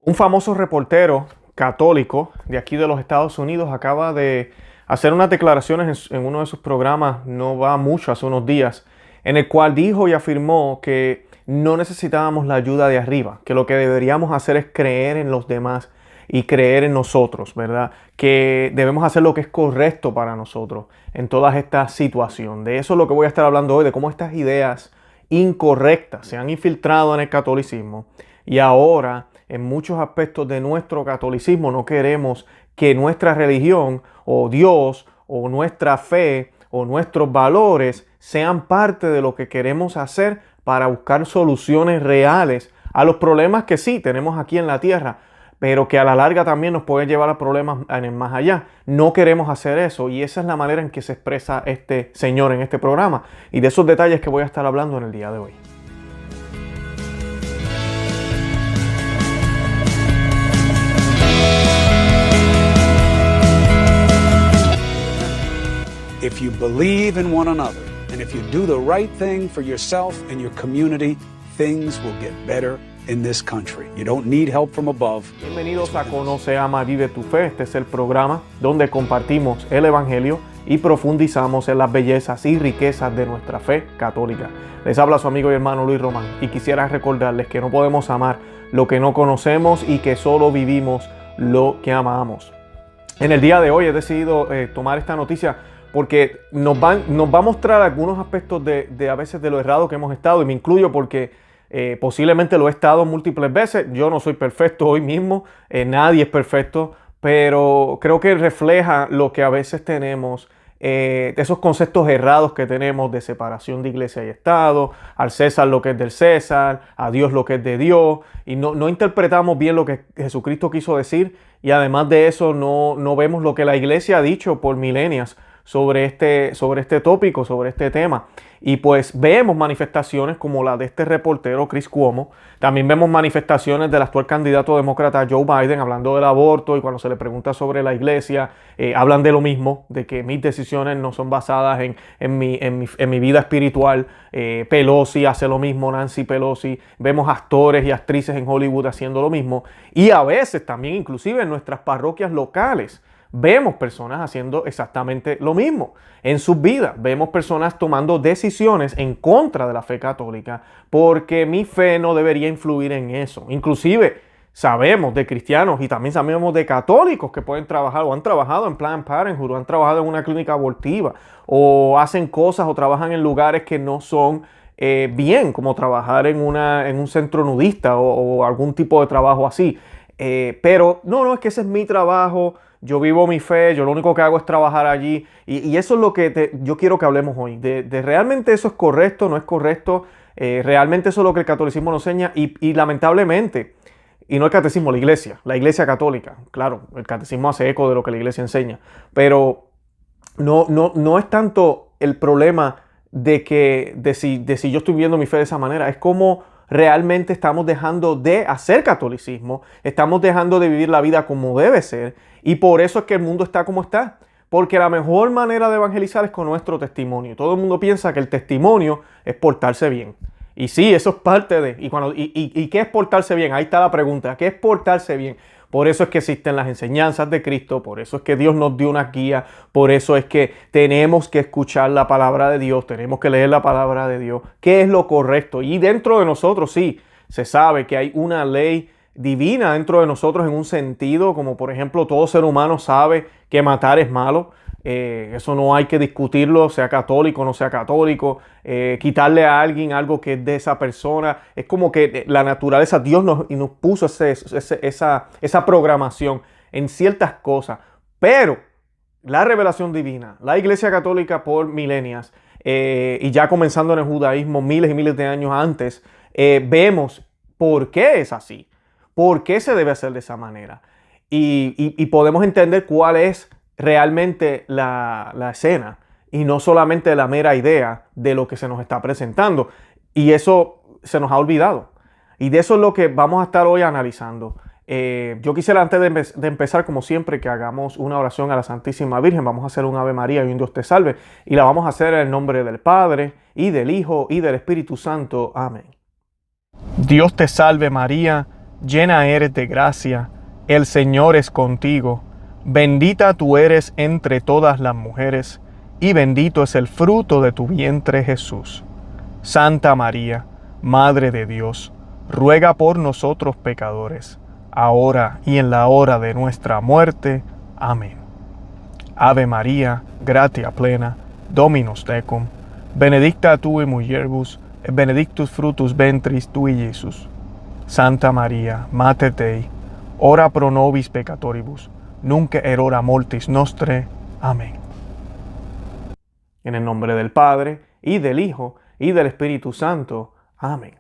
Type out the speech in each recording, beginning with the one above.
Un famoso reportero católico de aquí de los Estados Unidos acaba de hacer unas declaraciones en uno de sus programas, no va mucho, hace unos días, en el cual dijo y afirmó que no necesitábamos la ayuda de arriba, que lo que deberíamos hacer es creer en los demás y creer en nosotros, ¿verdad? Que debemos hacer lo que es correcto para nosotros en toda esta situación. De eso es lo que voy a estar hablando hoy, de cómo estas ideas incorrectas se han infiltrado en el catolicismo y ahora en muchos aspectos de nuestro catolicismo no queremos que nuestra religión o Dios o nuestra fe o nuestros valores sean parte de lo que queremos hacer para buscar soluciones reales a los problemas que sí tenemos aquí en la tierra, pero que a la larga también nos pueden llevar a problemas en el más allá. No queremos hacer eso y esa es la manera en que se expresa este señor en este programa y de esos detalles que voy a estar hablando en el día de hoy. If you believe in one another, and if you do the right thing for yourself and your community, things will get better in this country. You don't need help from above. Bienvenidos a Conoce, Ama, Vive tu Fe. Este es el programa donde compartimos el Evangelio y profundizamos en las bellezas y riquezas de nuestra fe católica. Les habla su amigo y hermano Luis Román y quisiera recordarles que no podemos amar lo que no conocemos y que solo vivimos lo que amamos. En el día de hoy he decidido tomar esta noticia porque nos va a mostrar algunos aspectos de a veces de lo errado que hemos estado, y me incluyo porque posiblemente lo he estado múltiples veces. Yo no soy perfecto hoy mismo, nadie es perfecto, pero creo que refleja lo que a veces tenemos, esos conceptos errados que tenemos de separación de iglesia y Estado, al César lo que es del César, a Dios lo que es de Dios, y no interpretamos bien lo que Jesucristo quiso decir, y además de eso no vemos lo que la iglesia ha dicho por milenios sobre este tópico, sobre este tema. Y pues vemos manifestaciones como la de este reportero Chris Cuomo. También vemos manifestaciones del actual candidato demócrata Joe Biden hablando del aborto, y cuando se le pregunta sobre la iglesia, hablan de lo mismo, de que mis decisiones no son basadas en mi vida espiritual. Pelosi hace lo mismo, Nancy Pelosi. Vemos actores y actrices en Hollywood haciendo lo mismo. Y a veces también, inclusive en nuestras parroquias locales, vemos personas haciendo exactamente lo mismo en sus vidas. Vemos personas tomando decisiones en contra de la fe católica porque mi fe no debería influir en eso. Inclusive sabemos de cristianos y también sabemos de católicos que pueden trabajar o han trabajado en Planned Parenthood o han trabajado en una clínica abortiva o hacen cosas o trabajan en lugares que no son bien, como trabajar en un centro nudista o algún tipo de trabajo así. Pero no, es que ese es mi trabajo. Yo vivo mi fe, yo lo único que hago es trabajar allí. Y eso es lo que yo quiero que hablemos hoy. De realmente eso es correcto, no es correcto. Realmente eso es lo que el catolicismo nos enseña. Y lamentablemente, y no el catecismo, la iglesia católica. Claro, el catecismo hace eco de lo que la iglesia enseña. Pero no es tanto el problema de si yo estoy viviendo mi fe de esa manera. Es como realmente estamos dejando de hacer catolicismo, estamos dejando de vivir la vida como debe ser, y por eso es que el mundo está como está, porque la mejor manera de evangelizar es con nuestro testimonio. Todo el mundo piensa que el testimonio es portarse bien, y sí, eso es parte de, ¿y qué es portarse bien? Ahí está la pregunta, ¿qué es portarse bien? Por eso es que existen las enseñanzas de Cristo, por eso es que Dios nos dio una guía, por eso es que tenemos que escuchar la palabra de Dios, tenemos que leer la palabra de Dios, qué es lo correcto. Y dentro de nosotros sí, se sabe que hay una ley divina dentro de nosotros en un sentido, como por ejemplo todo ser humano sabe que matar es malo. Eso no hay que discutirlo, sea católico o no sea católico. Quitarle a alguien algo que es de esa persona, es como que la naturaleza, Dios nos puso esa programación en ciertas cosas. Pero la revelación divina, la Iglesia Católica por milenios, y ya comenzando en el judaísmo miles y miles de años antes, vemos por qué es así, por qué se debe hacer de esa manera. Y podemos entender cuál es realmente la escena y no solamente la mera idea de lo que se nos está presentando, y eso se nos ha olvidado, y de eso es lo que vamos a estar hoy analizando. Yo quisiera antes de empezar, como siempre, que hagamos una oración a la Santísima Virgen. Vamos a hacer un Ave María y un Dios te salve, y la vamos a hacer en el nombre del Padre y del Hijo y del Espíritu Santo. Amén. Dios te salve María, llena eres de gracia, el Señor es contigo. Bendita tú eres entre todas las mujeres, y bendito es el fruto de tu vientre, Jesús. Santa María, Madre de Dios, ruega por nosotros pecadores, ahora y en la hora de nuestra muerte. Amén. Ave María, gratia plena, Dominus tecum, benedicta tu in mulieribus, et benedictus fructus ventris tui, Iesus. Santa María, Mater Dei, ora pro nobis peccatoribus, nunc et hora mortis nostre. Amén. En el nombre del Padre, y del Hijo, y del Espíritu Santo. Amén.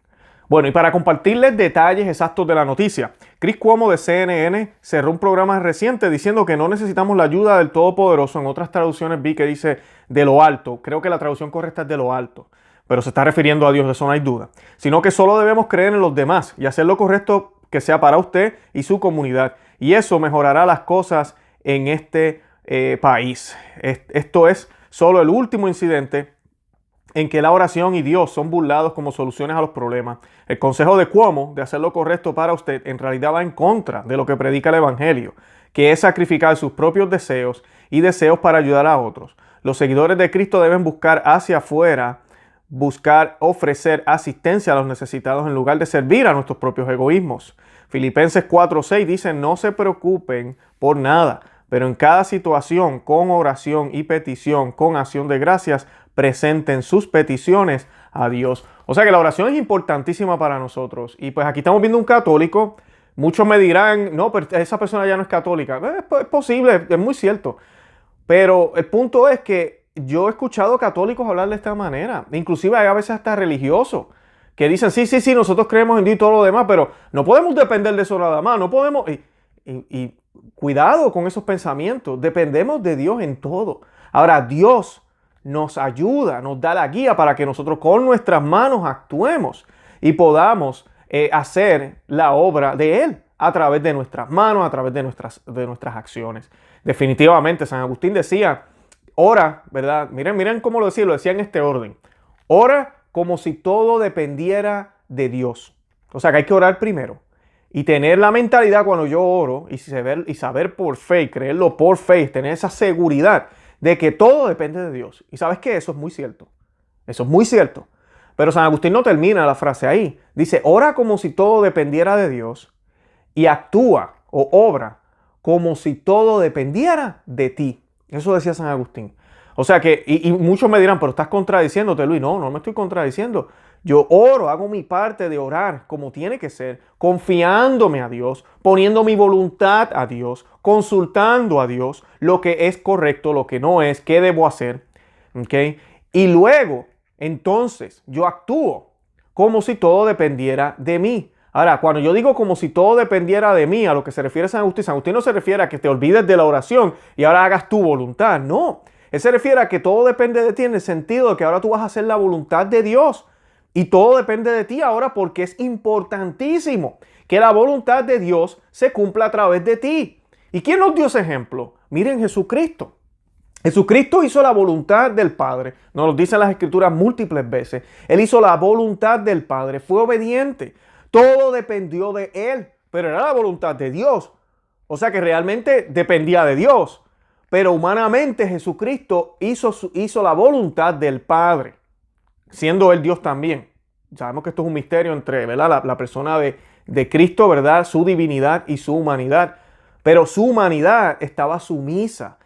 Bueno, y para compartirles detalles exactos de la noticia, Chris Cuomo de CNN cerró un programa reciente diciendo que no necesitamos la ayuda del Todopoderoso. En otras traducciones vi que dice de lo alto. Creo que la traducción correcta es de lo alto, pero se está refiriendo a Dios, de eso no hay duda. Sino que solo debemos creer en los demás y hacer lo correcto que sea para usted y su comunidad. Y eso mejorará las cosas en este país. Esto es solo el último incidente en que la oración y Dios son burlados como soluciones a los problemas. El consejo de Cuomo de hacer lo correcto para usted en realidad va en contra de lo que predica el Evangelio, que es sacrificar sus propios deseos y deseos para ayudar a otros. Los seguidores de Cristo deben buscar hacia afuera, buscar ofrecer asistencia a los necesitados en lugar de servir a nuestros propios egoísmos. Filipenses 4:6 dice: no se preocupen por nada, pero en cada situación, con oración y petición, con acción de gracias, presenten sus peticiones a Dios. O sea que la oración es importantísima para nosotros. Y pues aquí estamos viendo un católico. Muchos me dirán, no, pero esa persona ya no es católica. Es posible, es muy cierto. Pero el punto es que yo he escuchado católicos hablar de esta manera. Inclusive hay a veces hasta religiosos que dicen, sí, nosotros creemos en Dios y todo lo demás, pero no podemos depender de eso nada más. No podemos... Y cuidado con esos pensamientos. Dependemos de Dios en todo. Ahora, Dios nos ayuda, nos da la guía para que nosotros con nuestras manos actuemos y podamos hacer la obra de Él a través de nuestras manos, a través de nuestras acciones. Definitivamente, San Agustín decía, ora, ¿verdad? Miren cómo lo decía en este orden. Ora como si todo dependiera de Dios. O sea que hay que orar primero y tener la mentalidad cuando yo oro y saber por fe y creerlo por fe, tener esa seguridad de que todo depende de Dios. Y sabes que eso es muy cierto. Eso es muy cierto. Pero San Agustín no termina la frase ahí. Dice, ora como si todo dependiera de Dios y actúa o obra como si todo dependiera de ti. Eso decía San Agustín. O sea que, y muchos me dirán, pero estás contradiciéndote, Luis. No me estoy contradiciendo. Yo oro, hago mi parte de orar como tiene que ser, confiándome a Dios, poniendo mi voluntad a Dios, consultando a Dios lo que es correcto, lo que no es, qué debo hacer. ¿Okay? Y luego, entonces, yo actúo como si todo dependiera de mí. Ahora, cuando yo digo como si todo dependiera de mí, a lo que se refiere San Agustín no se refiere a que te olvides de la oración y ahora hagas tu voluntad. No, él se refiere a que todo depende de ti en el sentido de que ahora tú vas a hacer la voluntad de Dios. Y todo depende de ti ahora porque es importantísimo que la voluntad de Dios se cumpla a través de ti. ¿Y quién nos dio ese ejemplo? Miren, Jesucristo. Jesucristo hizo la voluntad del Padre. Nos lo dicen las Escrituras múltiples veces. Él hizo la voluntad del Padre. Fue obediente. Todo dependió de Él. Pero era la voluntad de Dios. O sea que realmente dependía de Dios. Pero humanamente Jesucristo hizo la voluntad del Padre, siendo Él Dios también. Sabemos que esto es un misterio entre, ¿verdad?, la persona de Cristo, ¿verdad?, su divinidad y su humanidad. Pero su humanidad estaba sumisa,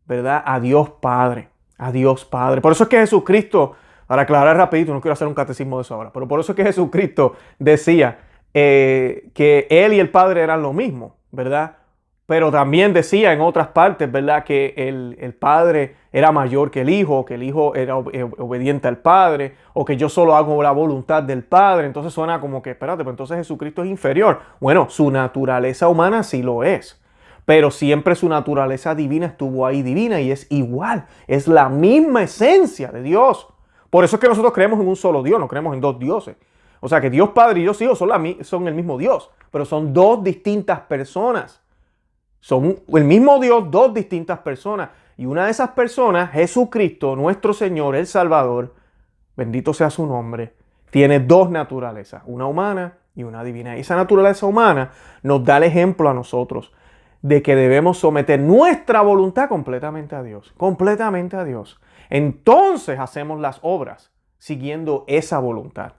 ¿verdad?, a Dios Padre. A Dios Padre. Por eso es que Jesucristo, para aclarar rapidito, no quiero hacer un catecismo de eso ahora, pero por eso es que Jesucristo decía que Él y el Padre eran lo mismo, ¿verdad? Pero también decía en otras partes, ¿verdad?, que el Padre era mayor que el Hijo era obediente al Padre, o que yo solo hago la voluntad del Padre. Entonces suena como que, espérate, pero entonces Jesucristo es inferior. Bueno, su naturaleza humana sí lo es, pero siempre su naturaleza divina estuvo ahí divina y es igual, es la misma esencia de Dios. Por eso es que nosotros creemos en un solo Dios, no creemos en dos dioses. O sea que Dios Padre y Dios Hijo son el mismo Dios, pero son dos distintas personas. Son el mismo Dios, dos distintas personas. Y una de esas personas, Jesucristo, nuestro Señor, el Salvador, bendito sea su nombre, tiene dos naturalezas, una humana y una divina. Y esa naturaleza humana nos da el ejemplo a nosotros de que debemos someter nuestra voluntad completamente a Dios. Completamente a Dios. Entonces hacemos las obras siguiendo esa voluntad.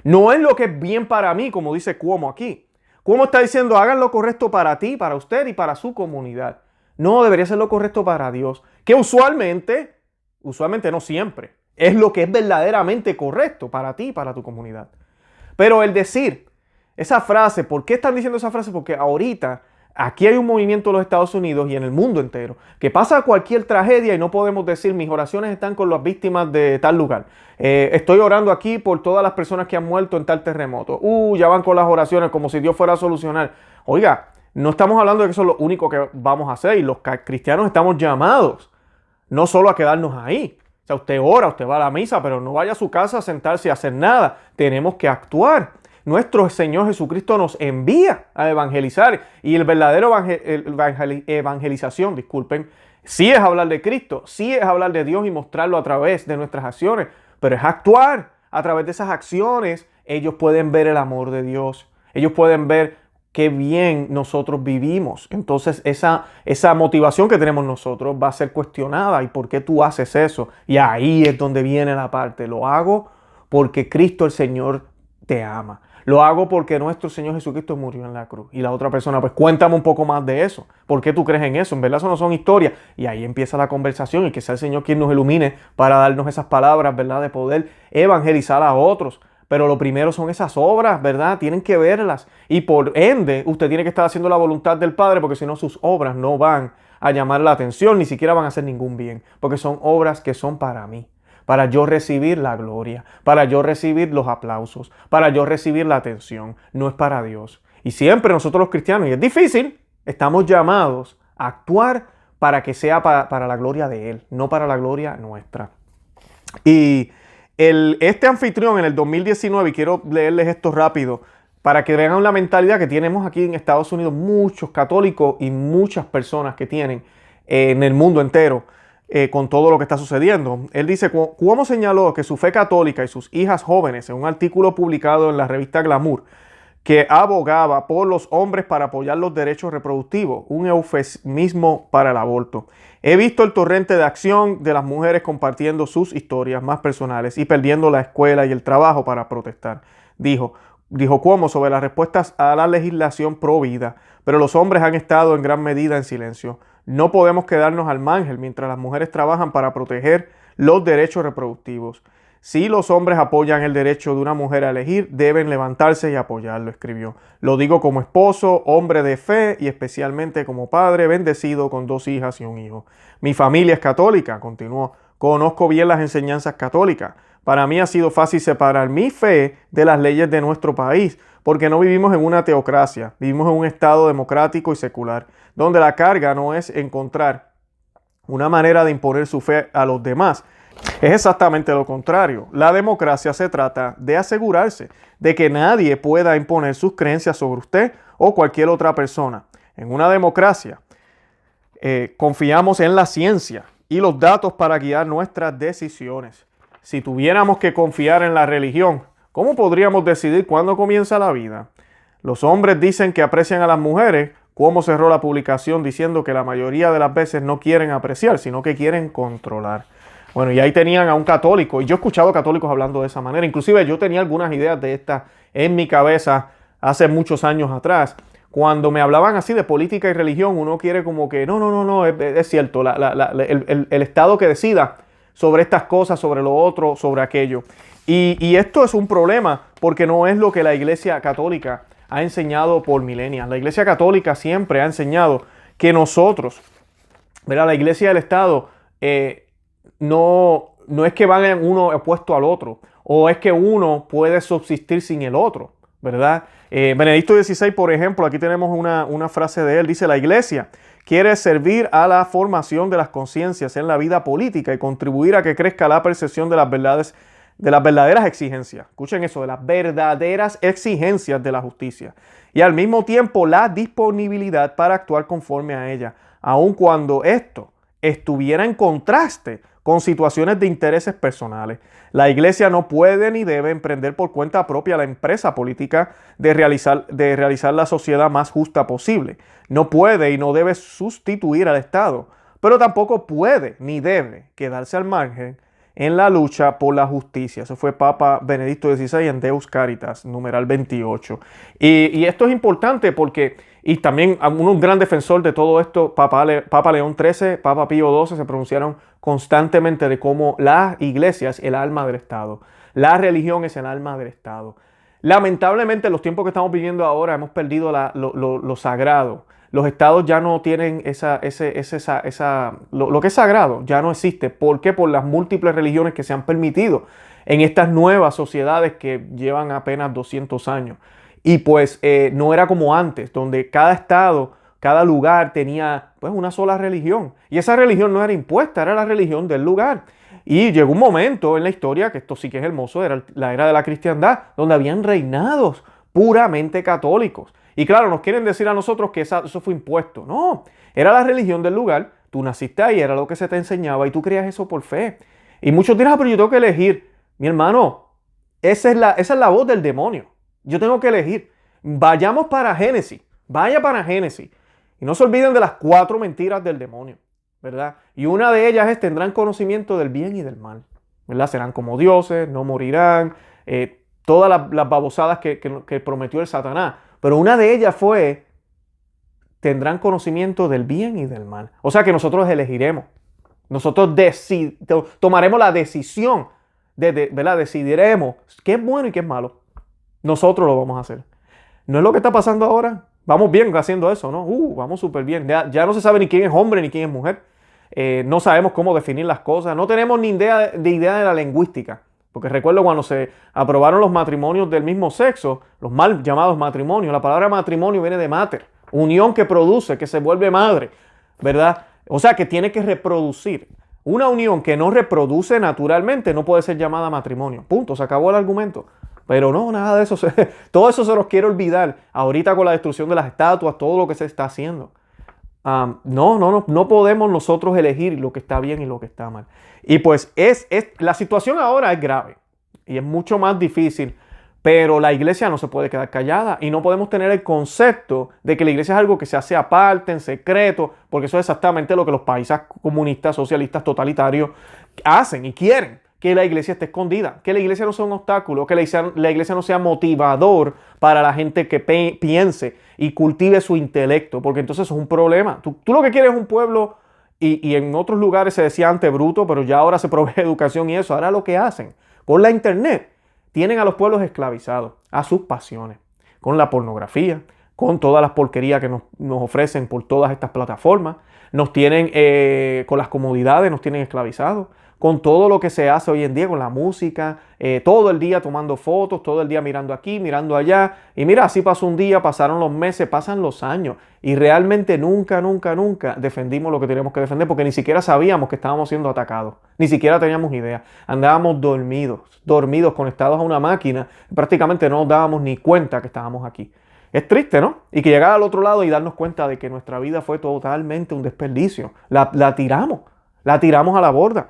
No es lo que es bien para mí, como dice Cuomo aquí. Cuomo está diciendo, hagan lo correcto para ti, para usted y para su comunidad. No, debería ser lo correcto para Dios. Que usualmente no siempre, es lo que es verdaderamente correcto para ti y para tu comunidad. Pero el decir esa frase, ¿por qué están diciendo esa frase? Porque ahorita aquí hay un movimiento en los Estados Unidos y en el mundo entero que pasa cualquier tragedia y no podemos decir mis oraciones están con las víctimas de tal lugar. Estoy orando aquí por todas las personas que han muerto en tal terremoto. Ya van con las oraciones como si Dios fuera a solucionar. Oiga, no estamos hablando de que eso es lo único que vamos a hacer y los cristianos estamos llamados no solo a quedarnos ahí. O sea, usted ora, usted va a la misa, pero no vaya a su casa a sentarse y a hacer nada. Tenemos que actuar. Nuestro Señor Jesucristo nos envía a evangelizar y el verdadero evangelización, sí es hablar de Cristo, sí es hablar de Dios y mostrarlo a través de nuestras acciones, pero es actuar. A través de esas acciones ellos pueden ver el amor de Dios, ellos pueden ver qué bien nosotros vivimos. Entonces esa motivación que tenemos nosotros va a ser cuestionada. ¿Y por qué tú haces eso? Y ahí es donde viene la parte. Lo hago porque Cristo el Señor te ama. Lo hago porque nuestro Señor Jesucristo murió en la cruz. Y la otra persona, pues cuéntame un poco más de eso. ¿Por qué tú crees en eso? En verdad eso no son historias. Y ahí empieza la conversación y que sea el Señor quien nos ilumine para darnos esas palabras, ¿verdad? De poder evangelizar a otros. Pero lo primero son esas obras, ¿verdad? Tienen que verlas. Y por ende, usted tiene que estar haciendo la voluntad del Padre porque si no sus obras no van a llamar la atención, ni siquiera van a hacer ningún bien. Porque son obras que son para mí. Para yo recibir la gloria, para yo recibir los aplausos, para yo recibir la atención. No es para Dios. Y siempre nosotros los cristianos, y es difícil, estamos llamados a actuar para que sea para la gloria de Él, no para la gloria nuestra. Y este anfitrión en el 2019, y quiero leerles esto rápido, para que vean la mentalidad que tenemos aquí en Estados Unidos, muchos católicos y muchas personas que tienen en el mundo entero, con todo lo que está sucediendo. Él dice, Cuomo señaló que su fe católica y sus hijas jóvenes, en un artículo publicado en la revista Glamour, que abogaba por los hombres para apoyar los derechos reproductivos, un eufemismo para el aborto. He visto el torrente de acción de las mujeres compartiendo sus historias más personales y perdiendo la escuela y el trabajo para protestar. Dijo Cuomo sobre las respuestas a la legislación pro vida, pero los hombres han estado en gran medida en silencio. No podemos quedarnos al margen mientras las mujeres trabajan para proteger los derechos reproductivos. Si los hombres apoyan el derecho de una mujer a elegir, deben levantarse y apoyarlo, escribió. Lo digo como esposo, hombre de fe y especialmente como padre bendecido con 2 hijas y un hijo. Mi familia es católica, continuó. Conozco bien las enseñanzas católicas. Para mí ha sido fácil separar mi fe de las leyes de nuestro país, porque no vivimos en una teocracia, vivimos en un estado democrático y secular, donde la carga no es encontrar una manera de imponer su fe a los demás. Es exactamente lo contrario. La democracia se trata de asegurarse de que nadie pueda imponer sus creencias sobre usted o cualquier otra persona. En una democracia confiamos en la ciencia y los datos para guiar nuestras decisiones. Si tuviéramos que confiar en la religión, ¿cómo podríamos decidir cuándo comienza la vida? Los hombres dicen que aprecian a las mujeres. Cuomo cerró la publicación diciendo que la mayoría de las veces no quieren apreciar, sino que quieren controlar. Bueno, y ahí tenían a un católico, y yo he escuchado católicos hablando de esa manera. Inclusive yo tenía algunas ideas de estas en mi cabeza hace muchos años atrás. Cuando me hablaban así de política y religión, uno quiere como que no, es cierto, el Estado que decida sobre estas cosas, sobre lo otro, sobre aquello. Y esto es un problema porque no es lo que la Iglesia Católica ha enseñado por milenios. La Iglesia Católica siempre ha enseñado que nosotros, ¿verdad? La Iglesia y el Estado no es que van uno opuesto al otro, o es que uno puede subsistir sin el otro, ¿verdad? Benedicto XVI, por ejemplo, aquí tenemos una frase de él, dice: la Iglesia quiere servir a la formación de las conciencias en la vida política y contribuir a que crezca la percepción de las verdaderas exigencias. Escuchen eso, de las verdaderas exigencias de la justicia. Y al mismo tiempo la disponibilidad para actuar conforme a ella, aun cuando esto estuviera en contraste con situaciones de intereses personales. La iglesia no puede ni debe emprender por cuenta propia la empresa política de realizar la sociedad más justa posible. No puede y no debe sustituir al Estado, pero tampoco puede ni debe quedarse al margen en la lucha por la justicia. Eso fue Papa Benedicto XVI en Deus Caritas, numeral 28. Y esto es importante porque, y también un gran defensor de todo esto, Papa León XIII, Papa Pío XII, se pronunciaron constantemente de cómo la iglesia es el alma del Estado. La religión es el alma del Estado. Lamentablemente, en los tiempos que estamos viviendo ahora, hemos perdido lo sagrado. Los estados ya no tienen lo que es sagrado, ya no existe. ¿Por qué? Por las múltiples religiones que se han permitido en estas nuevas sociedades que llevan apenas 200 años. Y pues no era como antes, donde cada estado, cada lugar tenía pues una sola religión. Y esa religión no era impuesta, era la religión del lugar. Y llegó un momento en la historia, que esto sí que es hermoso, era la era de la cristiandad, donde habían reinados puramente católicos. Y claro, nos quieren decir a nosotros que eso fue impuesto. No, era la religión del lugar, tú naciste ahí, era lo que se te enseñaba y tú creías eso por fe. Y muchos dirán, pero yo tengo que elegir. Mi hermano, esa es la voz del demonio. Yo tengo que elegir. Vayamos para Génesis, vaya para Génesis. Y no se olviden de las 4 mentiras del demonio, ¿verdad? Y una de ellas es, tendrán conocimiento del bien y del mal, ¿verdad? Serán como dioses, no morirán, todas las babosadas que prometió el Satanás. Pero una de ellas fue, tendrán conocimiento del bien y del mal. O sea que nosotros elegiremos. Nosotros tomaremos la decisión, ¿verdad? Decidiremos qué es bueno y qué es malo. Nosotros lo vamos a hacer. ¿No es lo que está pasando ahora? Vamos bien haciendo eso, ¿no? Vamos súper bien. Ya no se sabe ni quién es hombre ni quién es mujer. No sabemos cómo definir las cosas. No tenemos ni idea de la lingüística. Porque recuerdo cuando se aprobaron los matrimonios del mismo sexo, los mal llamados matrimonios. La palabra matrimonio viene de mater, unión que produce, que se vuelve madre, ¿verdad? O sea, que tiene que reproducir. Una unión que no reproduce naturalmente no puede ser llamada matrimonio. Punto, se acabó el argumento. Pero no, nada de eso. Todo eso se los quiero olvidar. Ahorita con la destrucción de las estatuas, todo lo que se está haciendo. No podemos nosotros elegir lo que está bien y lo que está mal. Y pues la situación ahora es grave y es mucho más difícil, pero la iglesia no se puede quedar callada y no podemos tener el concepto de que la iglesia es algo que se hace aparte, en secreto, porque eso es exactamente lo que los países comunistas, socialistas, totalitarios hacen y quieren. Que la iglesia esté escondida, que la iglesia no sea un obstáculo, que la iglesia no sea motivador para la gente que piense y cultive su intelecto, porque entonces eso es un problema. Tú lo que quieres es un pueblo, y en otros lugares se decía antes bruto, pero ya ahora se provee educación y eso. Ahora lo que hacen por la internet, tienen a los pueblos esclavizados a sus pasiones, con la pornografía, con todas las porquerías que nos ofrecen por todas estas plataformas, nos tienen con las comodidades, nos tienen esclavizados. Con todo lo que se hace hoy en día, con la música, todo el día tomando fotos, todo el día mirando aquí, mirando allá. Y mira, así pasó un día, pasaron los meses, pasan los años. Y realmente nunca defendimos lo que teníamos que defender porque ni siquiera sabíamos que estábamos siendo atacados. Ni siquiera teníamos idea. Andábamos dormidos, conectados a una máquina. Prácticamente no nos dábamos ni cuenta que estábamos aquí. Es triste, ¿no? Y que llegar al otro lado y darnos cuenta de que nuestra vida fue totalmente un desperdicio. La tiramos a la borda.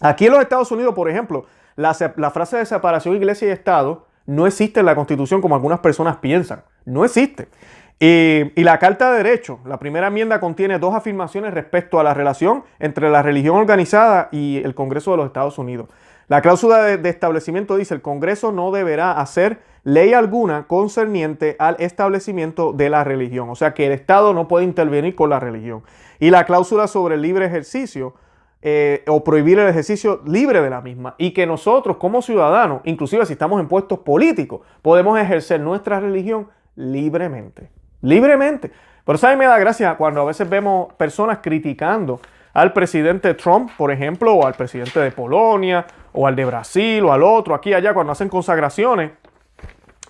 Aquí en los Estados Unidos, por ejemplo, la frase de separación iglesia y Estado no existe en la Constitución como algunas personas piensan. No existe. Y la Carta de Derechos, la primera enmienda, contiene 2 afirmaciones respecto a la relación entre la religión organizada y el Congreso de los Estados Unidos. La cláusula de establecimiento dice: el Congreso no deberá hacer ley alguna concerniente al establecimiento de la religión. O sea que el Estado no puede intervenir con la religión. Y la cláusula sobre el libre ejercicio o prohibir el ejercicio libre de la misma, y que nosotros como ciudadanos, inclusive si estamos en puestos políticos, podemos ejercer nuestra religión libremente. Por eso a mí me da gracia cuando a veces vemos personas criticando al presidente Trump, por ejemplo, o al presidente de Polonia, o al de Brasil, o al otro, aquí y allá, cuando hacen consagraciones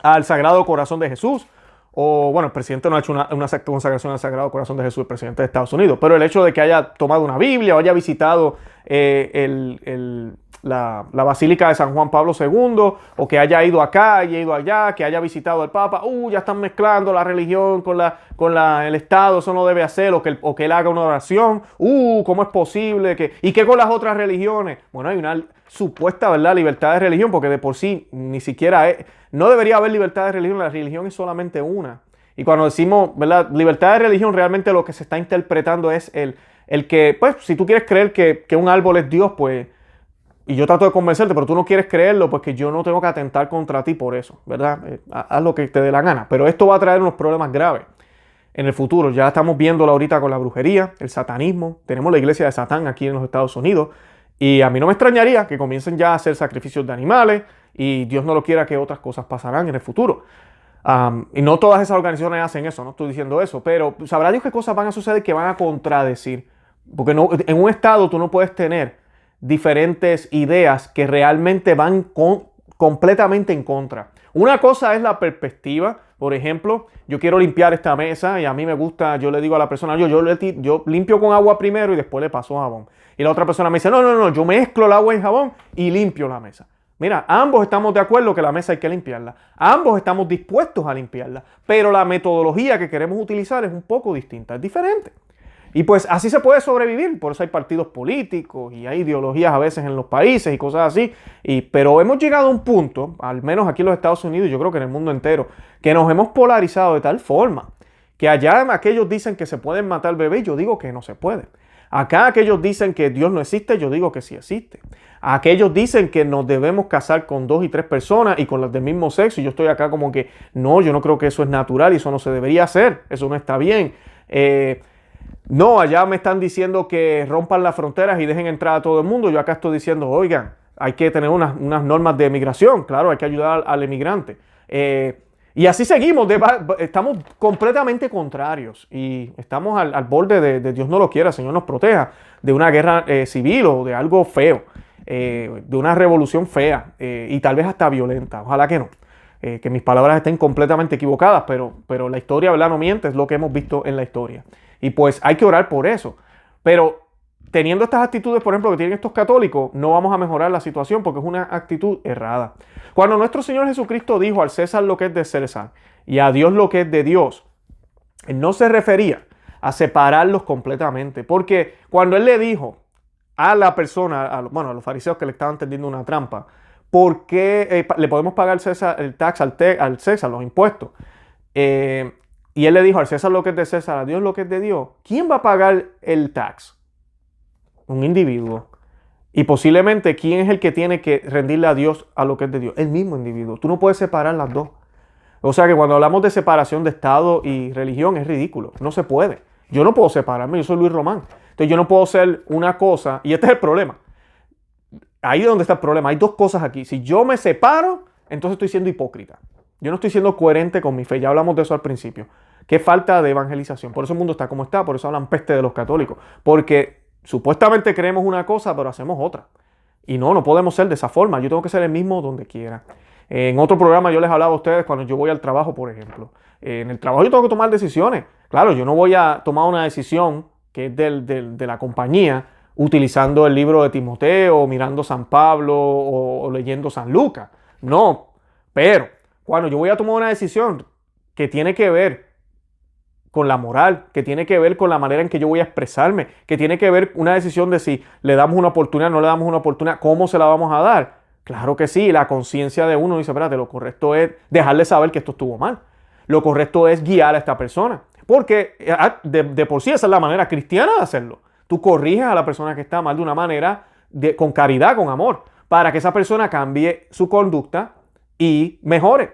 al Sagrado Corazón de Jesús. O bueno, el presidente no ha hecho una consagración al Sagrado Corazón de Jesús, el presidente de Estados Unidos, pero el hecho de que haya tomado una Biblia o haya visitado el la Basílica de San Juan Pablo II, o que haya ido acá, haya ido allá, que haya visitado al Papa. Ya están mezclando la religión con el Estado, eso no debe hacer, o que él haga una oración. ¿Cómo es posible? ¿Y qué con las otras religiones? Bueno, hay una supuesta, ¿verdad?, libertad de religión, porque de por sí ni siquiera no debería haber libertad de religión. La religión es solamente una. Y cuando decimos, ¿verdad?, libertad de religión, realmente lo que se está interpretando es el que, pues, si tú quieres creer que un árbol es Dios, pues, y yo trato de convencerte, pero tú no quieres creerlo, pues que yo no tengo que atentar contra ti por eso, ¿verdad? Haz lo que te dé la gana. Pero esto va a traer unos problemas graves en el futuro. Ya estamos viéndolo ahorita con la brujería, el satanismo. Tenemos la iglesia de Satán aquí en los Estados Unidos. Y a mí no me extrañaría que comiencen ya a hacer sacrificios de animales, y Dios no lo quiera, que otras cosas pasarán en el futuro. Y no todas esas organizaciones hacen eso, no estoy diciendo eso, pero sabrá Dios qué cosas van a suceder que van a contradecir. Porque en un estado tú no puedes tener diferentes ideas que realmente van completamente en contra. Una cosa es la perspectiva. Por ejemplo, yo quiero limpiar esta mesa y a mí me gusta, yo le digo a la persona, yo limpio con agua primero y después le paso jabón. Y la otra persona me dice, no, yo mezclo el agua y jabón y limpio la mesa. Mira, ambos estamos de acuerdo que la mesa hay que limpiarla. Ambos estamos dispuestos a limpiarla. Pero la metodología que queremos utilizar es un poco distinta, es diferente. Y pues así se puede sobrevivir. Por eso hay partidos políticos y hay ideologías a veces en los países y cosas así. Pero hemos llegado a un punto, al menos aquí en los Estados Unidos, y yo creo que en el mundo entero, que nos hemos polarizado de tal forma que allá aquellos dicen que se pueden matar bebés, yo digo que no se puede. Acá aquellos dicen que Dios no existe, yo digo que sí existe. Aquellos dicen que nos debemos casar con 2 y 3 personas y con las del mismo sexo, y yo estoy acá como que no, yo no creo que eso es natural y eso no se debería hacer, eso no está bien. No, allá me están diciendo que rompan las fronteras y dejen entrar a todo el mundo. Yo acá estoy diciendo, oigan, hay que tener unas normas de migración, claro, hay que ayudar al emigrante. Y así seguimos, estamos completamente contrarios y estamos al borde de Dios no lo quiera, Señor nos proteja, de una guerra civil o de algo feo, de una revolución fea y tal vez hasta violenta. Ojalá que no, que mis palabras estén completamente equivocadas, pero la historia, ¿verdad?, no miente, es lo que hemos visto en la historia. Y pues hay que orar por eso. Pero teniendo estas actitudes, por ejemplo, que tienen estos católicos, no vamos a mejorar la situación porque es una actitud errada. Cuando nuestro Señor Jesucristo dijo al César lo que es de César y a Dios lo que es de Dios, Él no se refería a separarlos completamente. Porque cuando Él le dijo a la persona, a los fariseos que le estaban tendiendo una trampa, ¿por qué le podemos pagar el tax al César, los impuestos? Y Él le dijo al César lo que es de César, a Dios lo que es de Dios. ¿Quién va a pagar el tax? Un individuo. Y posiblemente, ¿quién es el que tiene que rendirle a Dios a lo que es de Dios? El mismo individuo. Tú no puedes separar las dos. O sea que cuando hablamos de separación de Estado y religión es ridículo. No se puede. Yo no puedo separarme. Yo soy Luis Román. Entonces yo no puedo ser una cosa. Y este es el problema. Ahí es donde está el problema. Hay dos cosas aquí. Si yo me separo, entonces estoy siendo hipócrita. Yo no estoy siendo coherente con mi fe. Ya hablamos de eso al principio. Qué falta de evangelización. Por eso el mundo está como está. Por eso hablan peste de los católicos. Porque supuestamente creemos una cosa, pero hacemos otra. Y no podemos ser de esa forma. Yo tengo que ser el mismo donde quiera. En otro programa yo les hablaba a ustedes cuando yo voy al trabajo, por ejemplo. En el trabajo yo tengo que tomar decisiones. Claro, yo no voy a tomar una decisión que es de la compañía utilizando el libro de Timoteo, mirando San Pablo o leyendo San Lucas. No, pero cuando yo voy a tomar una decisión que tiene que ver con la moral, que tiene que ver con la manera en que yo voy a expresarme, que tiene que ver una decisión de si le damos una oportunidad, no le damos una oportunidad, cómo se la vamos a dar. Claro que sí, la conciencia de uno dice, espérate, lo correcto es dejarle saber que esto estuvo mal. Lo correcto es guiar a esta persona. Porque de por sí esa es la manera cristiana de hacerlo. Tú corriges a la persona que está mal de una manera con caridad, con amor, para que esa persona cambie su conducta y mejore.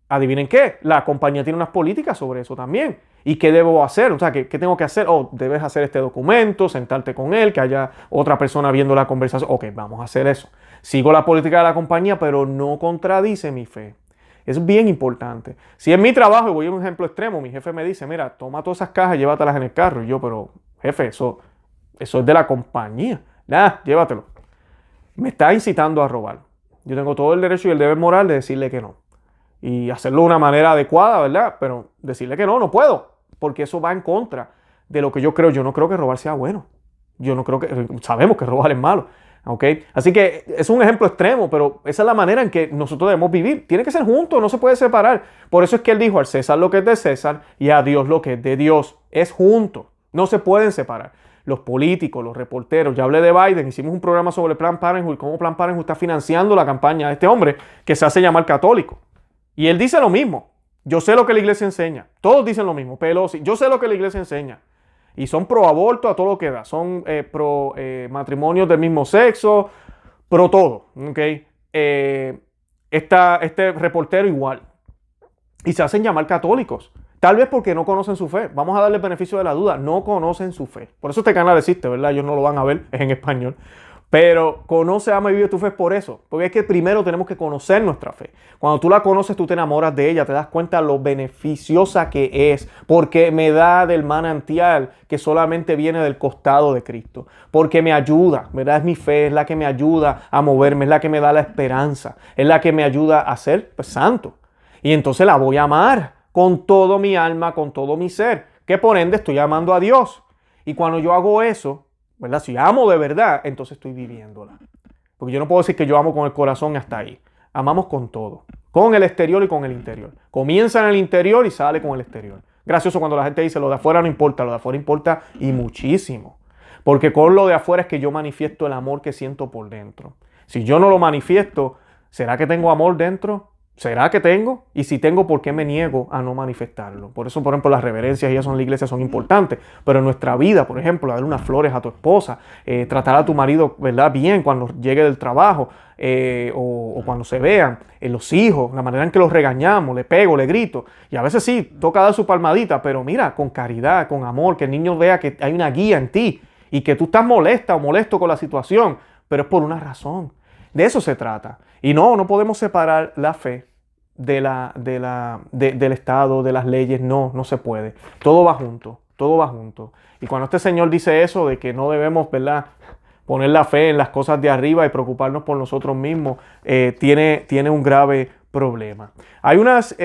Adivinen qué, la compañía tiene unas políticas sobre eso también. ¿Y qué debo hacer? O sea, ¿qué tengo que hacer? Debes hacer este documento, sentarte con él, que haya otra persona viendo la conversación. Ok, vamos a hacer eso. Sigo la política de la compañía, pero no contradice mi fe. Es bien importante. Si en mi trabajo, y voy a un ejemplo extremo, mi jefe me dice, mira, toma todas esas cajas y llévatelas en el carro. Y yo, pero jefe, eso es de la compañía. Llévatelo. Me está incitando a robar. Yo tengo todo el derecho y el deber moral de decirle que no. Y hacerlo de una manera adecuada, ¿verdad? Pero decirle que no puedo. Porque eso va en contra de lo que yo creo. Yo no creo que robar sea bueno. Yo no creo que... Sabemos que robar es malo. ¿Ok? Así que es un ejemplo extremo, pero esa es la manera en que nosotros debemos vivir. Tiene que ser juntos, no se puede separar. Por eso es que él dijo al César lo que es de César y a Dios lo que es de Dios. Es junto, no se pueden separar. Los políticos, los reporteros, ya hablé de Biden, hicimos un programa sobre Planned Parenthood, cómo Planned Parenthood está financiando la campaña de este hombre que se hace llamar católico. Y él dice lo mismo. Yo sé lo que la iglesia enseña. Todos dicen lo mismo. Pelosi, yo sé lo que la iglesia enseña. Y son pro aborto a todo lo que da. Son pro matrimonios del mismo sexo, pro todo. ¿Okay? Este reportero igual. Y se hacen llamar católicos. Tal vez porque no conocen su fe. Vamos a darle el beneficio de la duda. No conocen su fe. Por eso este canal existe, ¿verdad? Ellos no lo van a ver, es en español. Pero conoce, ama y vive tu fe por eso. Porque es que primero tenemos que conocer nuestra fe. Cuando tú la conoces, tú te enamoras de ella. Te das cuenta lo beneficiosa que es. Porque me da del manantial que solamente viene del costado de Cristo. Porque me ayuda, ¿verdad? Es mi fe, es la que me ayuda a moverme. Es la que me da la esperanza. Es la que me ayuda a ser pues, santo. Y entonces la voy a amar con todo mi alma, con todo mi ser. Que por ende estoy amando a Dios. Y cuando yo hago eso, ¿verdad? Si amo de verdad, entonces estoy viviéndola. Porque yo no puedo decir que yo amo con el corazón hasta ahí. Amamos con todo. Con el exterior y con el interior. Comienza en el interior y sale con el exterior. Gracioso cuando la gente dice lo de afuera no importa, lo de afuera importa y muchísimo. Porque con lo de afuera es que yo manifiesto el amor que siento por dentro. Si yo no lo manifiesto, ¿será que tengo amor dentro? ¿Será que tengo? Y si tengo, ¿por qué me niego a no manifestarlo? Por eso, por ejemplo, las reverencias y eso en la iglesia son importantes. Pero en nuestra vida, por ejemplo, darle unas flores a tu esposa, tratar a tu marido, ¿verdad? Bien cuando llegue del trabajo o cuando se vean, los hijos, la manera en que los regañamos, le pego, le grito. Y a veces sí, toca dar su palmadita, pero mira, con caridad, con amor, que el niño vea que hay una guía en ti y que tú estás molesta o molesto con la situación, pero es por una razón. De eso se trata. Y no podemos separar la fe del Estado, de las leyes. No se puede. Todo va junto, todo va junto. Y cuando este señor dice eso de que no debemos, ¿verdad?, poner la fe en las cosas de arriba y preocuparnos por nosotros mismos, tiene un grave problema. Hay unas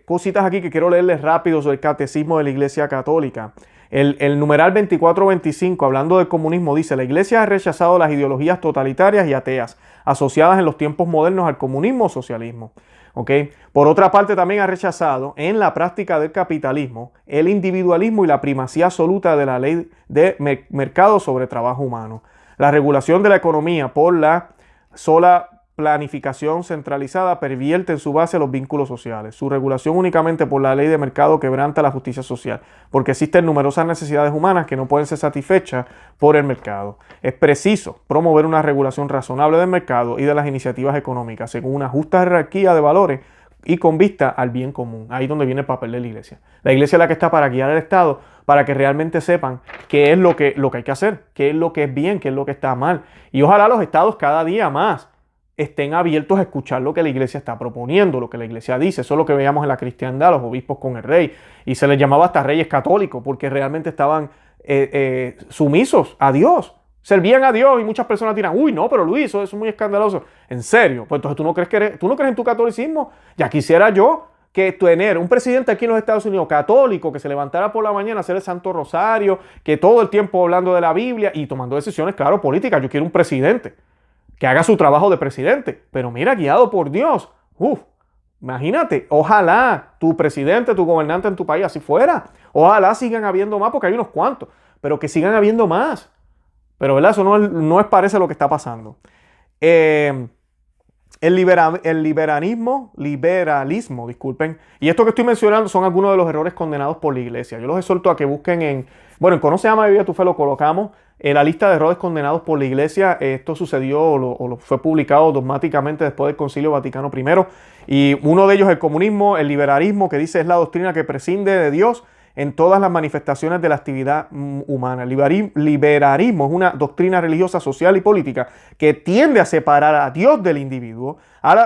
cositas aquí que quiero leerles rápido sobre el catecismo de la Iglesia Católica. El numeral 2425, hablando del comunismo, dice: la Iglesia ha rechazado las ideologías totalitarias y ateas asociadas en los tiempos modernos al comunismo o socialismo. ¿Okay? Por otra parte, también ha rechazado en la práctica del capitalismo el individualismo y la primacía absoluta de la ley de mercado sobre trabajo humano. La regulación de la economía por la sola planificación centralizada pervierte en su base los vínculos sociales. Su regulación únicamente por la ley de mercado quebranta la justicia social, porque existen numerosas necesidades humanas que no pueden ser satisfechas por el mercado. Es preciso promover una regulación razonable del mercado y de las iniciativas económicas, según una justa jerarquía de valores y con vista al bien común. Ahí es donde viene el papel de la iglesia. La iglesia es la que está para guiar al Estado, para que realmente sepan qué es lo que hay que hacer, qué es lo que es bien, qué es lo que está mal. Y ojalá los estados cada día más estén abiertos a escuchar lo que la iglesia está proponiendo, lo que la iglesia dice. Eso es lo que veíamos en la cristiandad, los obispos con el rey. Y se les llamaba hasta reyes católicos, porque realmente estaban sumisos a Dios. Servían a Dios y muchas personas dirán: uy, no, pero Luis, eso es muy escandaloso. ¿En serio? Pues entonces tú no crees en tu catolicismo. Ya quisiera yo que tener un presidente aquí en los Estados Unidos católico que se levantara por la mañana a hacer el Santo Rosario, que todo el tiempo hablando de la Biblia y tomando decisiones, claro, políticas. Yo quiero un presidente que haga su trabajo de presidente, pero mira, guiado por Dios. Imagínate, ojalá tu presidente, tu gobernante en tu país así fuera. Ojalá sigan habiendo más, porque hay unos cuantos, pero que sigan habiendo más. Pero ¿verdad? Eso no es parece lo que está pasando. El liberalismo, disculpen. Y esto que estoy mencionando son algunos de los errores condenados por la iglesia. Yo los exhorto a que busquen en Conoce, Ama y Vive tu Fe, lo colocamos en la lista de errores condenados por la iglesia. Esto sucedió o fue publicado dogmáticamente después del Concilio Vaticano I. Y uno de ellos es el comunismo, el liberalismo, que dice es la doctrina que prescinde de Dios en todas las manifestaciones de la actividad humana. El liberalismo es una doctrina religiosa, social y política que tiende a separar a Dios del individuo,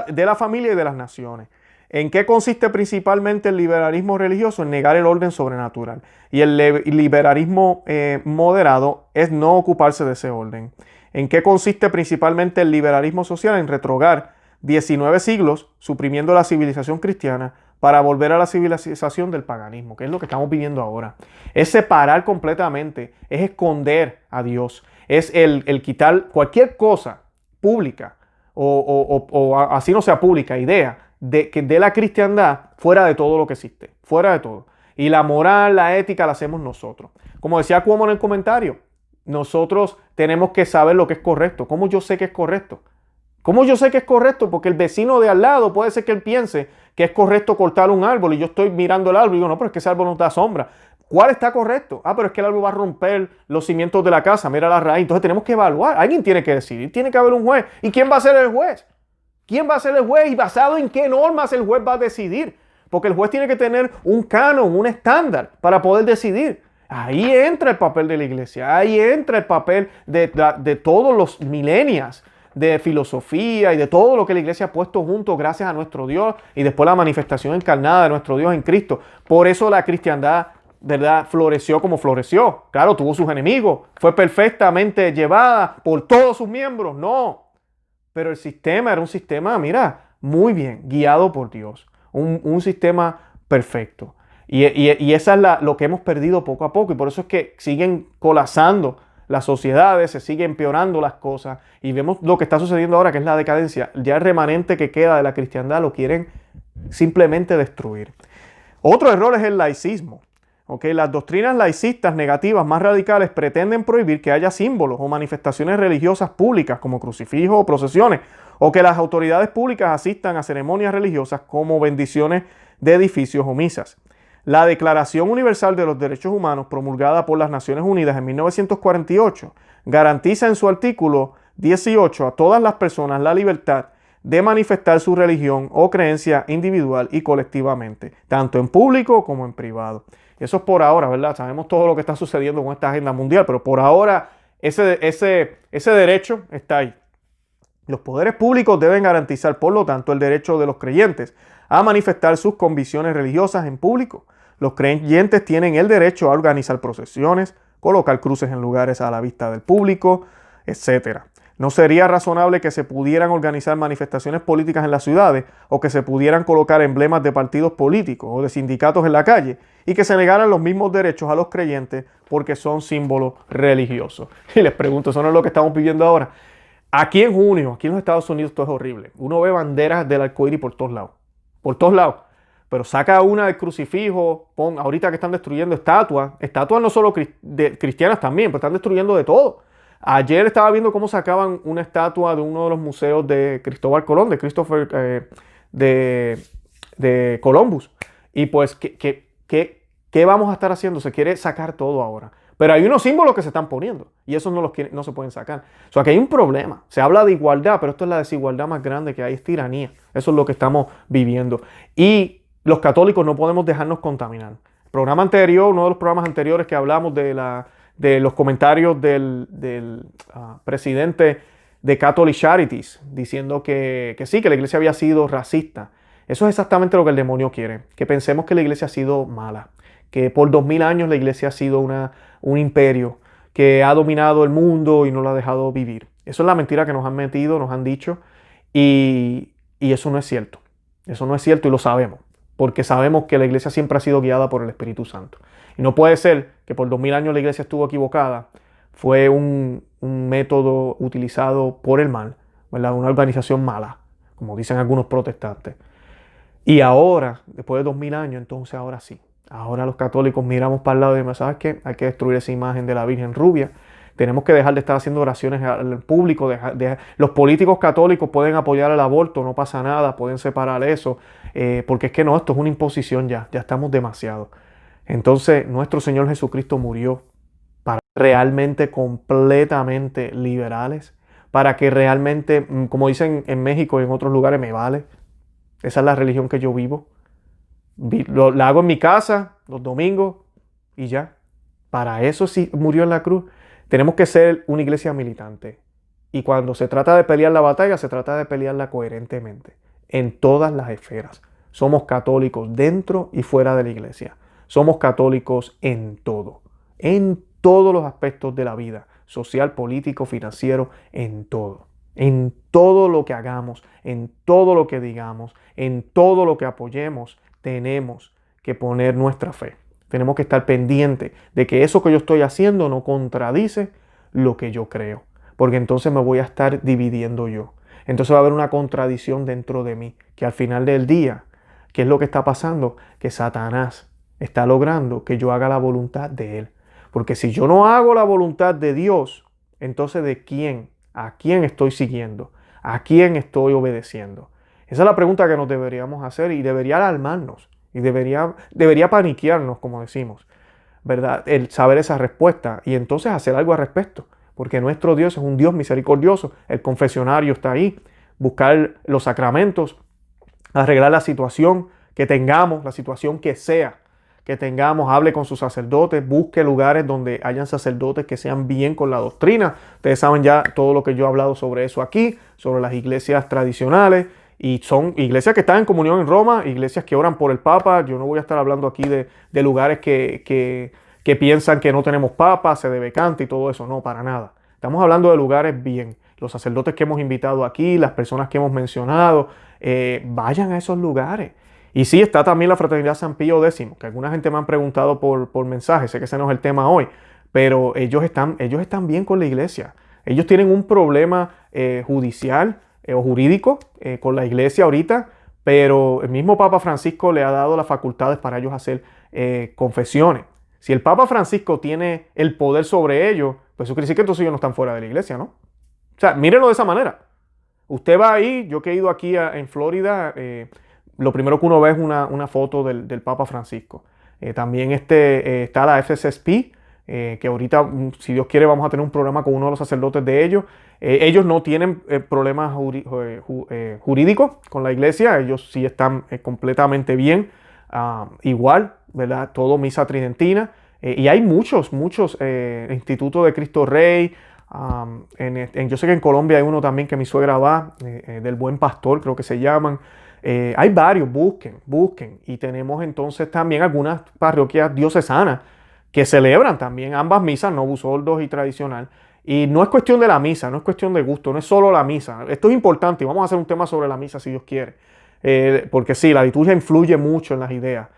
de la familia y de las naciones. ¿En qué consiste principalmente el liberalismo religioso? En negar el orden sobrenatural. Y el liberalismo moderado es no ocuparse de ese orden. ¿En qué consiste principalmente el liberalismo social? En retrogar 19 siglos, suprimiendo la civilización cristiana para volver a la civilización del paganismo, que es lo que estamos viviendo ahora. Es separar completamente, es esconder a Dios, es el quitar cualquier cosa pública o así no sea pública, idea de la cristiandad fuera de todo lo que existe, fuera de todo. Y la moral, la ética la hacemos nosotros. Como decía Cuomo en el comentario, nosotros tenemos que saber lo que es correcto. ¿Cómo yo sé que es correcto? ¿Cómo yo sé que es correcto? Porque el vecino de al lado puede ser que él piense que es correcto cortar un árbol y yo estoy mirando el árbol y digo, no, pero es que ese árbol nos da sombra. ¿Cuál está correcto? Ah, pero es que el árbol va a romper los cimientos de la casa, mira la raíz. Entonces tenemos que evaluar. Alguien tiene que decidir, tiene que haber un juez. ¿Y quién va a ser el juez? ¿Quién va a ser el juez? ¿Y basado en qué normas el juez va a decidir? Porque el juez tiene que tener un canon, un estándar para poder decidir. Ahí entra el papel de la iglesia, ahí entra el papel de todos los milenios de filosofía y de todo lo que la iglesia ha puesto junto gracias a nuestro Dios y después la manifestación encarnada de nuestro Dios en Cristo. Por eso la cristiandad, ¿verdad?, floreció como floreció. Claro, tuvo sus enemigos, fue perfectamente llevada por todos sus miembros, no. Pero el sistema era un sistema, mira, muy bien, guiado por Dios. Un sistema perfecto. Y esa es lo que hemos perdido poco a poco. Y por eso es que siguen colapsando las sociedades, se siguen empeorando las cosas. Y vemos lo que está sucediendo ahora, que es la decadencia. Ya el remanente que queda de la cristiandad lo quieren simplemente destruir. Otro error es el laicismo. ¿Okay? Las doctrinas laicistas negativas más radicales pretenden prohibir que haya símbolos o manifestaciones religiosas públicas como crucifijos o procesiones, o que las autoridades públicas asistan a ceremonias religiosas como bendiciones de edificios o misas. La Declaración Universal de los Derechos Humanos, promulgada por las Naciones Unidas en 1948, garantiza en su artículo 18 a todas las personas la libertad de manifestar su religión o creencia individual y colectivamente, tanto en público como en privado. Eso es por ahora, ¿verdad? Sabemos todo lo que está sucediendo con esta agenda mundial, pero por ahora ese derecho está ahí. Los poderes públicos deben garantizar, por lo tanto, el derecho de los creyentes a manifestar sus convicciones religiosas en público. Los creyentes tienen el derecho a organizar procesiones, colocar cruces en lugares a la vista del público, etc. No sería razonable que se pudieran organizar manifestaciones políticas en las ciudades o que se pudieran colocar emblemas de partidos políticos o de sindicatos en la calle y que se negaran los mismos derechos a los creyentes porque son símbolos religiosos. Y les pregunto, ¿eso no es lo que estamos viviendo ahora? Aquí en junio, aquí en los Estados Unidos, esto es horrible. Uno ve banderas del arcoíris por todos lados. Por todos lados. Pero saca una del crucifijo, ahorita que están destruyendo estatuas no solo cristianas también, pero están destruyendo de todo. Ayer estaba viendo cómo sacaban una estatua de uno de los museos de Cristóbal Colón, de Columbus. Y pues, ¿qué vamos a estar haciendo? Se quiere sacar todo ahora. Pero hay unos símbolos que se están poniendo y esos no se pueden sacar. O sea, que hay un problema. Se habla de igualdad, pero esto es la desigualdad más grande que hay, es tiranía. Eso es lo que estamos viviendo. Y los católicos no podemos dejarnos contaminar. El programa anterior, uno de los programas anteriores que hablamos de los comentarios del presidente de Catholic Charities, diciendo que sí, que la iglesia había sido racista. Eso es exactamente lo que el demonio quiere, que pensemos que la iglesia ha sido mala, que por 2000 años la iglesia ha sido un imperio que ha dominado el mundo y no lo ha dejado vivir. Eso es la mentira que nos han metido, nos han dicho, y eso no es cierto. Eso no es cierto y lo sabemos, porque sabemos que la iglesia siempre ha sido guiada por el Espíritu Santo. Y no puede ser que por 2000 años la iglesia estuvo equivocada. Fue un método utilizado por el mal, ¿verdad? Una organización mala, como dicen algunos protestantes. Y ahora, después de 2000 años, entonces ahora sí. Ahora los católicos miramos para el lado y decimos, ¿sabes qué? Hay que destruir esa imagen de la Virgen rubia. Tenemos que dejar de estar haciendo oraciones al público. Los políticos católicos pueden apoyar el aborto, no pasa nada, pueden separar eso. Porque es que no, esto es una imposición ya estamos demasiado. Entonces, nuestro Señor Jesucristo murió para realmente completamente liberales, para que realmente, como dicen en México y en otros lugares, me vale. Esa es la religión que yo vivo. La hago en mi casa los domingos y ya. Para eso sí murió en la cruz. Tenemos que ser una iglesia militante. Y cuando se trata de pelear la batalla, se trata de pelearla coherentemente. En todas las esferas. Somos católicos dentro y fuera de la iglesia. Somos católicos en todo. En todos los aspectos de la vida. Social, político, financiero, en todo. En todo lo que hagamos, en todo lo que digamos, en todo lo que apoyemos, tenemos que poner nuestra fe. Tenemos que estar pendientes de que eso que yo estoy haciendo no contradice lo que yo creo. Porque entonces me voy a estar dividiendo yo. Entonces va a haber una contradicción dentro de mí. Que al final del día, ¿qué es lo que está pasando? Que Satanás está logrando que yo haga la voluntad de él. Porque si yo no hago la voluntad de Dios, entonces ¿de quién? ¿A quién estoy siguiendo? ¿A quién estoy obedeciendo? Esa es la pregunta que nos deberíamos hacer y debería alarmarnos. Y debería paniquearnos, como decimos, ¿verdad? El saber esa respuesta y entonces hacer algo al respecto. Porque nuestro Dios es un Dios misericordioso. El confesionario está ahí. Buscar los sacramentos, arreglar la situación que tengamos, la situación que sea que tengamos, hable con sus sacerdotes, busque lugares donde hayan sacerdotes que sean bien con la doctrina. Ustedes saben ya todo lo que yo he hablado sobre eso aquí, sobre las iglesias tradicionales, y son iglesias que están en comunión en Roma, iglesias que oran por el Papa. Yo no voy a estar hablando aquí de lugares que piensan que no tenemos Papa, se debe cante y todo eso, no, para nada. Estamos hablando de lugares bien. Los sacerdotes que hemos invitado aquí, las personas que hemos mencionado, vayan a esos lugares. Y sí, está también la Fraternidad San Pío X, que alguna gente me han preguntado por mensaje, sé que ese no es el tema hoy, pero ellos están bien con la iglesia. Ellos tienen un problema judicial o jurídico con la iglesia ahorita, pero el mismo Papa Francisco le ha dado las facultades para ellos hacer confesiones. Si el Papa Francisco tiene el poder sobre ellos, pues eso quiere decir que entonces ellos no están fuera de la iglesia, ¿no? O sea, mírenlo de esa manera. Usted va ahí, yo que he ido aquí en Florida, lo primero que uno ve es una foto del Papa Francisco. También está la FSSP, que ahorita, si Dios quiere, vamos a tener un programa con uno de los sacerdotes de ellos. Ellos no tienen problemas jurídicos con la iglesia, ellos sí están completamente bien. Igual, ¿verdad? Todo misa tridentina. Y hay muchos institutos de Cristo Rey. Yo sé que en Colombia hay uno también que mi suegra va, del Buen Pastor, creo que se llaman. Hay varios, busquen. Y tenemos entonces también algunas parroquias diocesanas que celebran también ambas misas, Novus Ordo y tradicional. Y no es cuestión de la misa, no es cuestión de gusto, no es solo la misa. Esto es importante y vamos a hacer un tema sobre la misa si Dios quiere. Porque sí, la liturgia influye mucho en las ideas.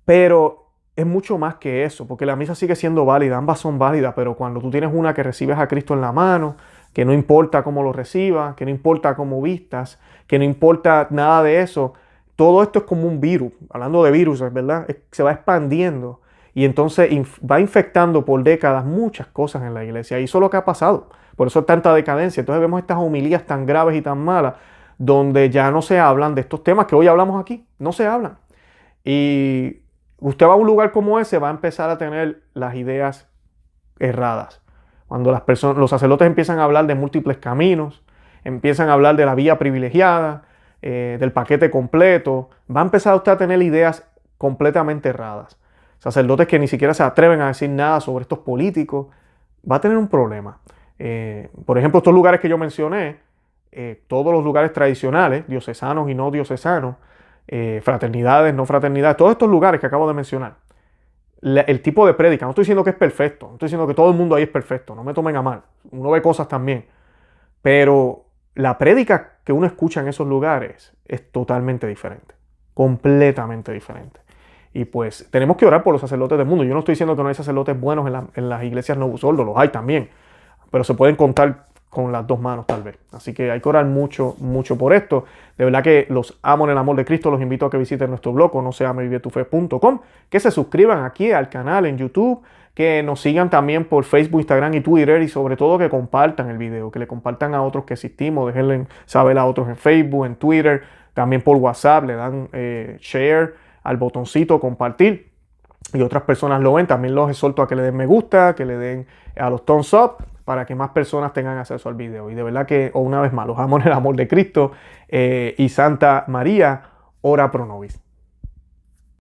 Pero es mucho más que eso, porque la misa sigue siendo válida, ambas son válidas, pero cuando tú tienes una que recibes a Cristo en la mano, que no importa cómo lo recibas, que no importa cómo vistas, que no importa nada de eso, todo esto es como un virus, hablando de virus, ¿verdad? Se va expandiendo y entonces va infectando por décadas muchas cosas en la iglesia y eso es lo que ha pasado, por eso es tanta decadencia. Entonces vemos estas homilías tan graves y tan malas, donde ya no se hablan de estos temas que hoy hablamos aquí, no se hablan. Y usted va a un lugar como ese, va a empezar a tener las ideas erradas. Cuando los sacerdotes empiezan a hablar de múltiples caminos, empiezan a hablar de la vía privilegiada, del paquete completo, va a empezar usted a tener ideas completamente erradas. Sacerdotes que ni siquiera se atreven a decir nada sobre estos políticos, va a tener un problema. Por ejemplo, estos lugares que yo mencioné, todos los lugares tradicionales, diocesanos y no diocesanos, fraternidades, no fraternidades, todos estos lugares que acabo de mencionar, el tipo de prédica, no estoy diciendo que es perfecto, no estoy diciendo que todo el mundo ahí es perfecto, no me tomen a mal, uno ve cosas también, pero la prédica que uno escucha en esos lugares es totalmente diferente, completamente diferente. Y pues tenemos que orar por los sacerdotes del mundo. Yo no estoy diciendo que no hay sacerdotes buenos en las iglesias Novus Ordo, los hay también, pero se pueden contar con las dos manos tal vez. Así que hay que orar mucho por esto. De verdad que los amo en el amor de Cristo. Los invito a que visiten nuestro blog, conoceamevivetufe.com, que se suscriban aquí al canal en YouTube, que nos sigan también por Facebook, Instagram y Twitter, y sobre todo que compartan el video, que le compartan a otros que existimos, déjenle saber a otros en Facebook, en Twitter, también por WhatsApp, le dan share al botoncito compartir y otras personas lo ven. También los exhorto a que le den me gusta, que le den a los thumbs up, para que más personas tengan acceso al video. Y de verdad que, una vez más, los amo en el amor de Cristo, y Santa María, ora pro nobis.